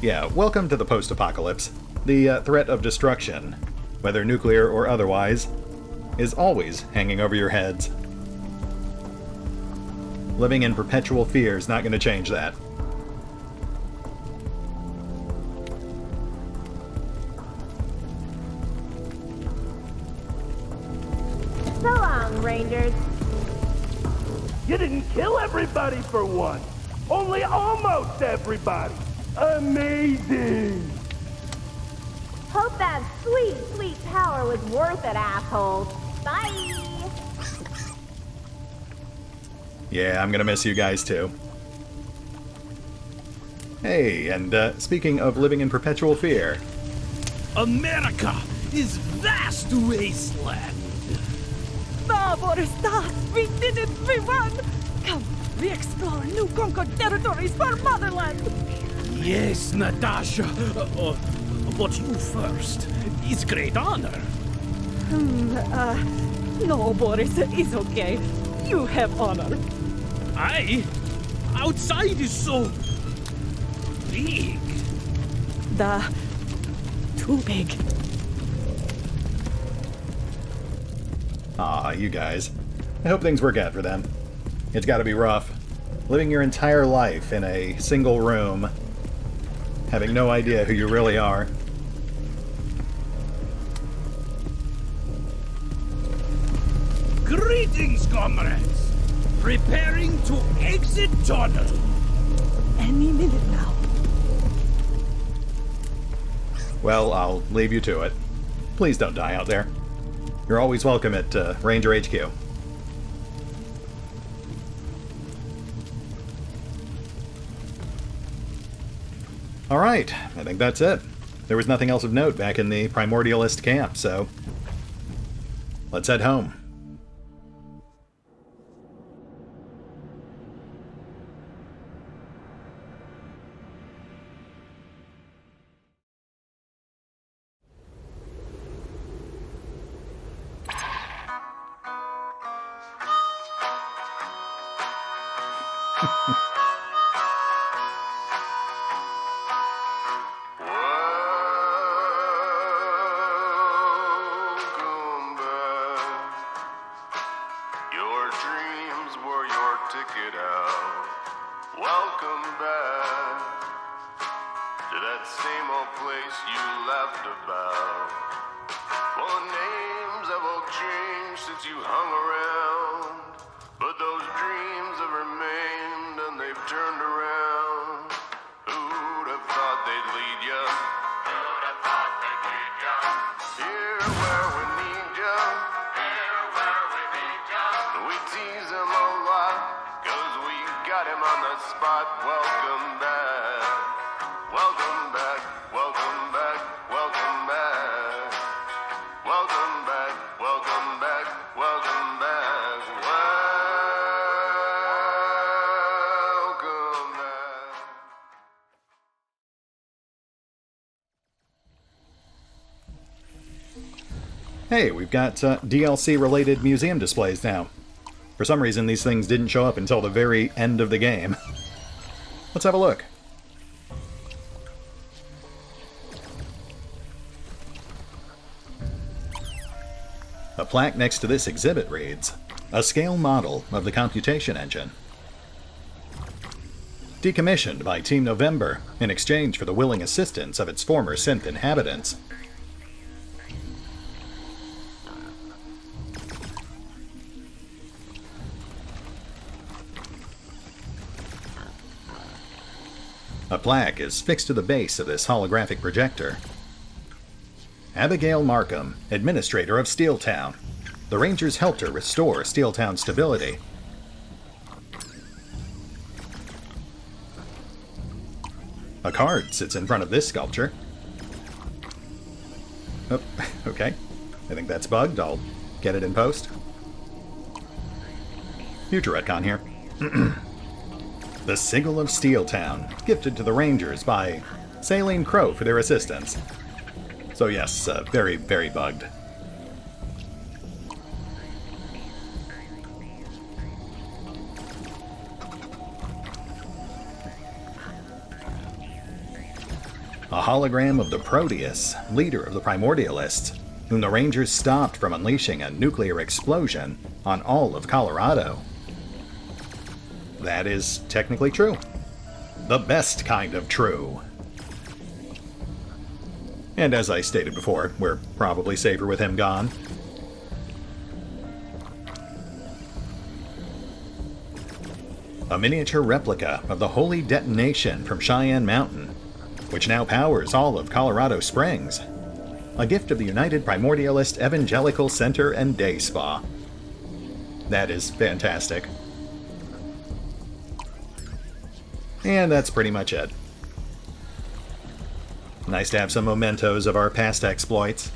Yeah, welcome to the post-apocalypse. The threat of destruction, whether nuclear or otherwise, is always hanging over your heads. Living in perpetual fear is not going to change that. So long, Rangers. You didn't kill everybody for once. Only almost everybody. Amazing. Hope that sweet, sweet power was worth it, assholes. Bye. Yeah, I'm gonna miss you guys too. Hey, and speaking of living in perpetual fear... America is vast wasteland. Favor stop! We did it! We won! Come, we explore new conquered territories for motherland! Yes, Natasha. But you first. It's great honor. No, Boris, it's okay. You have honor. Outside is so... big. Too big. Aw, you guys. I hope things work out for them. It's gotta be rough. Living your entire life in a single room, having no idea who you really are. Greetings, comrades! Preparing to exit tunnel. Any minute now. Well, I'll leave you to it. Please don't die out there. You're always welcome at Ranger HQ. Alright, I think that's it. There was nothing else of note back in the Primordialist camp, so... let's head home. Hey, we've got DLC-related museum displays now. For some reason, these things didn't show up until the very end of the game. Let's have a look. A plaque next to this exhibit reads, "A scale model of the computation engine. Decommissioned by Team November in exchange for the willing assistance of its former synth inhabitants." A plaque is fixed to the base of this holographic projector. Abigail Markham, Administrator of Steeltown. The Rangers helped her restore Steeltown's stability. A card sits in front of this sculpture. Oh, okay. I think that's bugged. I'll get it in post. Future retcon here. The Sigil of Steeltown, gifted to the Rangers by Saline Crow for their assistance. So yes, very, very bugged. A hologram of the Proteus, leader of the Primordialists, whom the Rangers stopped from unleashing a nuclear explosion on all of Colorado. That is technically true. The best kind of true. And as I stated before, we're probably safer with him gone. A miniature replica of the Holy Detonation from Cheyenne Mountain, which now powers all of Colorado Springs. A gift of the United Primordialist Evangelical Center and Day Spa. That is fantastic. And that's pretty much it. Nice to have some mementos of our past exploits.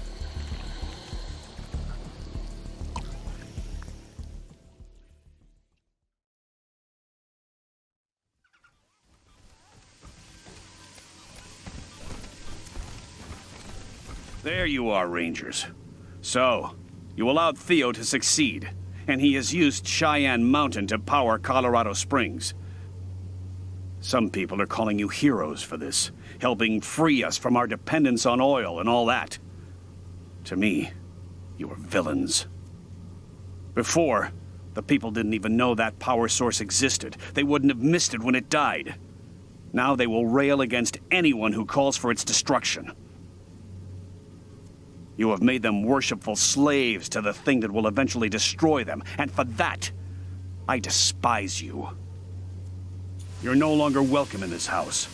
There you are, Rangers. So, you allowed Theo to succeed, and he has used Cheyenne Mountain to power Colorado Springs. Some people are calling you heroes for this, helping free us from our dependence on oil and all that. To me, you were villains. Before, the people didn't even know that power source existed. They wouldn't have missed it when it died. Now they will rail against anyone who calls for its destruction. You have made them worshipful slaves to the thing that will eventually destroy them, and for that, I despise you. You're no longer welcome in this house.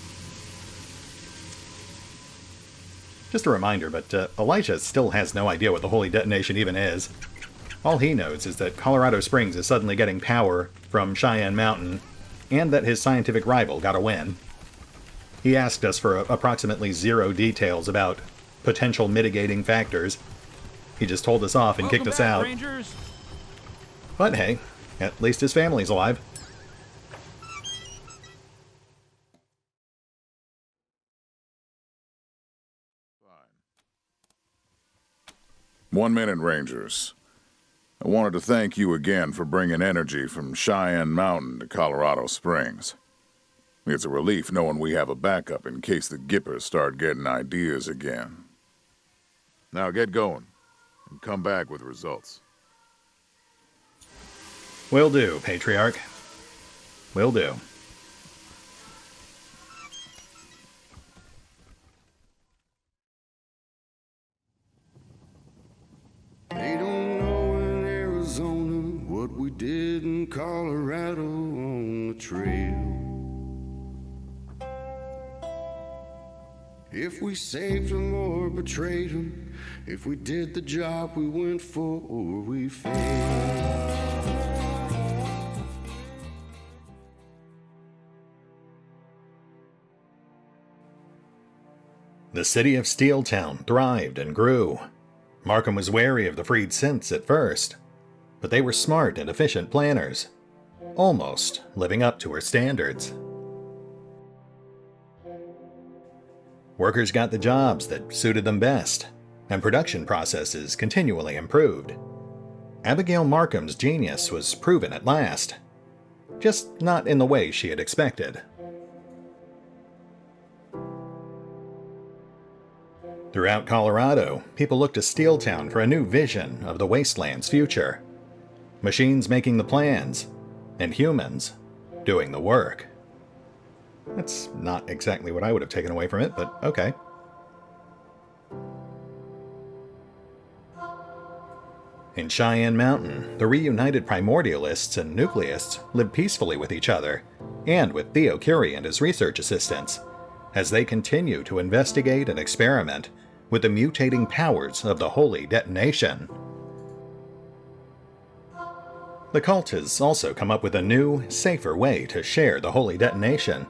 Just a reminder, but Elijah still has no idea what the Holy Detonation even is. All he knows is that Colorado Springs is suddenly getting power from Cheyenne Mountain, and that his scientific rival got a win. He asked us for approximately 0 details about potential mitigating factors. He just told us off and kicked us out. Rangers. But hey, at least his family's alive. One minute, Rangers. I wanted to thank you again for bringing energy from Cheyenne Mountain to Colorado Springs. It's a relief knowing we have a backup in case the Gippers start getting ideas again. Now get going, and come back with results. Will do, Patriarch. Will do. They don't know in Arizona what we did in Colorado on the trail. If we saved them or betrayed them, if we did the job we went for or we failed. The city of Steeltown thrived and grew. Markham was wary of the freed synths at first, but they were smart and efficient planners, almost living up to her standards. Workers got the jobs that suited them best, and production processes continually improved. Abigail Markham's genius was proven at last. Just not in the way she had expected. Throughout Colorado, people looked to Steeltown for a new vision of the Wasteland's future. Machines making the plans, and humans doing the work. That's not exactly what I would have taken away from it, but okay. In Cheyenne Mountain, the reunited primordialists and nucleists lived peacefully with each other, and with Theo Curie and his research assistants, as they continue to investigate and experiment with the mutating powers of the Holy Detonation. The cult has also come up with a new, safer way to share the Holy Detonation.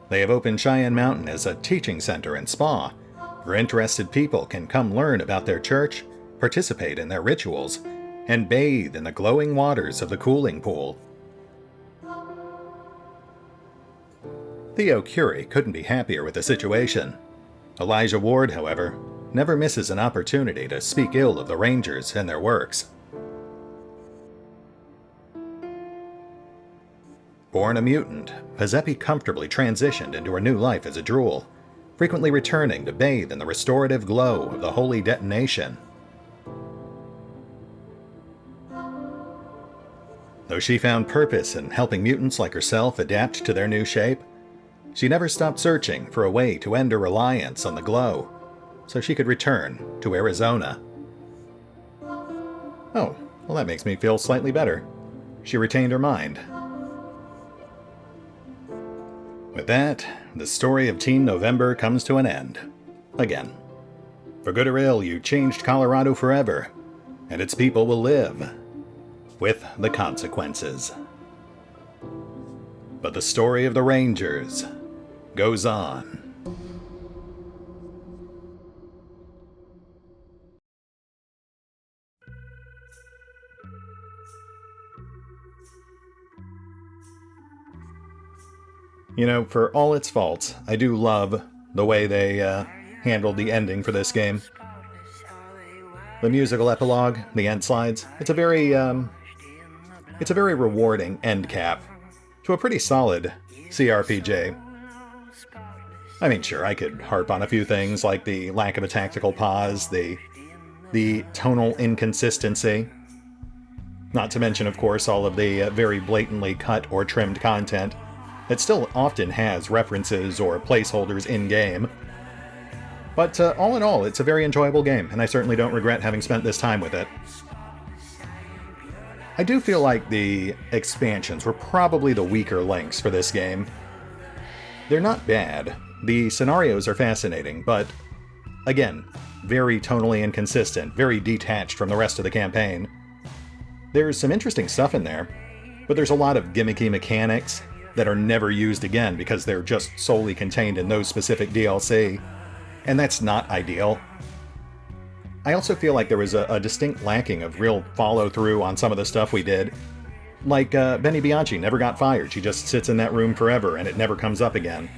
They have opened Cheyenne Mountain as a teaching center and spa, where interested people can come learn about their church, participate in their rituals, and bathe in the glowing waters of the cooling pool. Theo Curie couldn't be happier with the situation. Elijah Ward, however, never misses an opportunity to speak ill of the Rangers and their works. Born a mutant, Pazepi comfortably transitioned into her new life as a drool, frequently returning to bathe in the restorative glow of the Holy Detonation. Though she found purpose in helping mutants like herself adapt to their new shape, she never stopped searching for a way to end her reliance on the glow, so she could return to Arizona. Oh, well, that makes me feel slightly better. She retained her mind. With that, the story of Teen November comes to an end. Again. For good or ill, you changed Colorado forever, and its people will live with the consequences. But the story of the Rangers goes on. You know, for all its faults, I do love the way they handled the ending for this game. The musical epilogue, the end slides, it's a very rewarding end cap to a pretty solid CRPG. I mean, sure, I could harp on a few things like the lack of a tactical pause, the tonal inconsistency, not to mention, of course, all of the very blatantly cut or trimmed content that still often has references or placeholders in-game. But all in all, it's a very enjoyable game, and I certainly don't regret having spent this time with it. I do feel like the expansions were probably the weaker links for this game. They're not bad. The scenarios are fascinating, but again, very tonally inconsistent, very detached from the rest of the campaign. There's some interesting stuff in there, but there's a lot of gimmicky mechanics that are never used again because they're just solely contained in those specific DLC, and that's not ideal. I also feel like there was a distinct lacking of real follow-through on some of the stuff we did. Like, Benny Bianchi never got fired. She just sits in that room forever, and it never comes up again.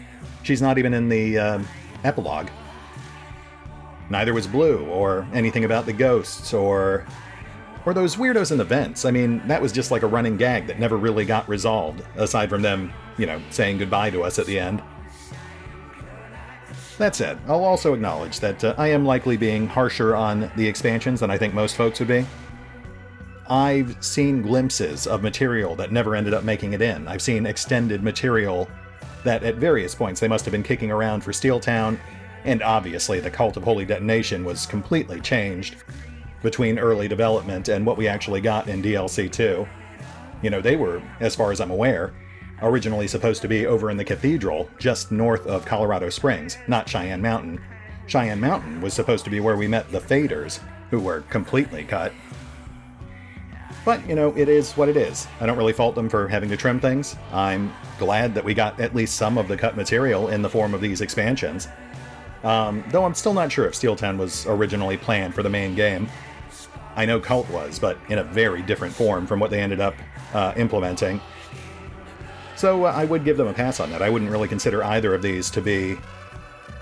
She's not even in the epilogue. Neither was Blue, or anything about the ghosts, or those weirdos in the vents. I mean, that was just like a running gag that never really got resolved, aside from them, you know, saying goodbye to us at the end. That said, I'll also acknowledge that I am likely being harsher on the expansions than I think most folks would be. I've seen glimpses of material that never ended up making it in. I've seen extended material that at various points they must have been kicking around for Steeltown, and obviously the Cult of Holy Detonation was completely changed between early development and what we actually got in DLC 2. You know, they were, as far as I'm aware, originally supposed to be over in the Cathedral, just north of Colorado Springs, not Cheyenne Mountain. Cheyenne Mountain was supposed to be where we met the Faders, who were completely cut. But, you know, it is what it is. I don't really fault them for having to trim things. I'm glad that we got at least some of the cut material in the form of these expansions. Though I'm still not sure if Steeltown was originally planned for the main game. I know Cult was, but in a very different form from what they ended up implementing. So I would give them a pass on that. I wouldn't really consider either of these to be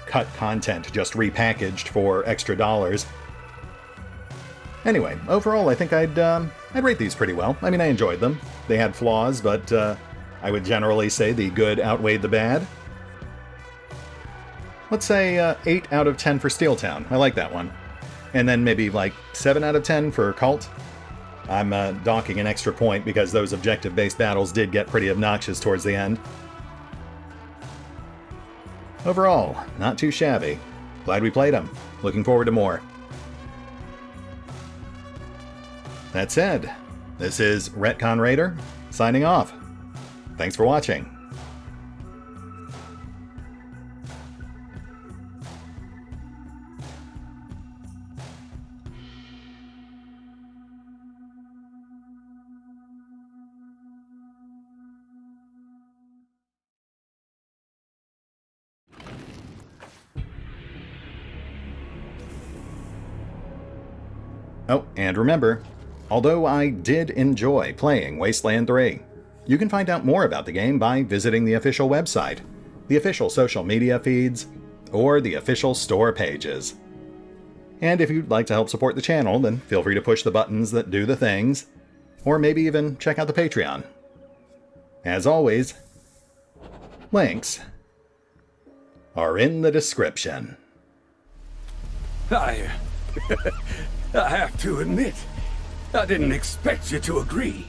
cut content just repackaged for extra dollars. Anyway, overall I think I'd I'd rate these pretty well. I mean, I enjoyed them. They had flaws, but I would generally say the good outweighed the bad. Let's say 8 out of 10 for Steeltown. I like that one. And then maybe like 7 out of 10 for Cult. I'm docking an extra point because those objective-based battles did get pretty obnoxious towards the end. Overall, not too shabby. Glad we played them. Looking forward to more. That said, this is RetconRaider, signing off. Thanks for watching. Oh, and remember, although I did enjoy playing Wasteland 3, you can find out more about the game by visiting the official website, the official social media feeds, or the official store pages. And if you'd like to help support the channel, then feel free to push the buttons that do the things, or maybe even check out the Patreon. As always, links are in the description. I have to admit, I didn't expect you to agree.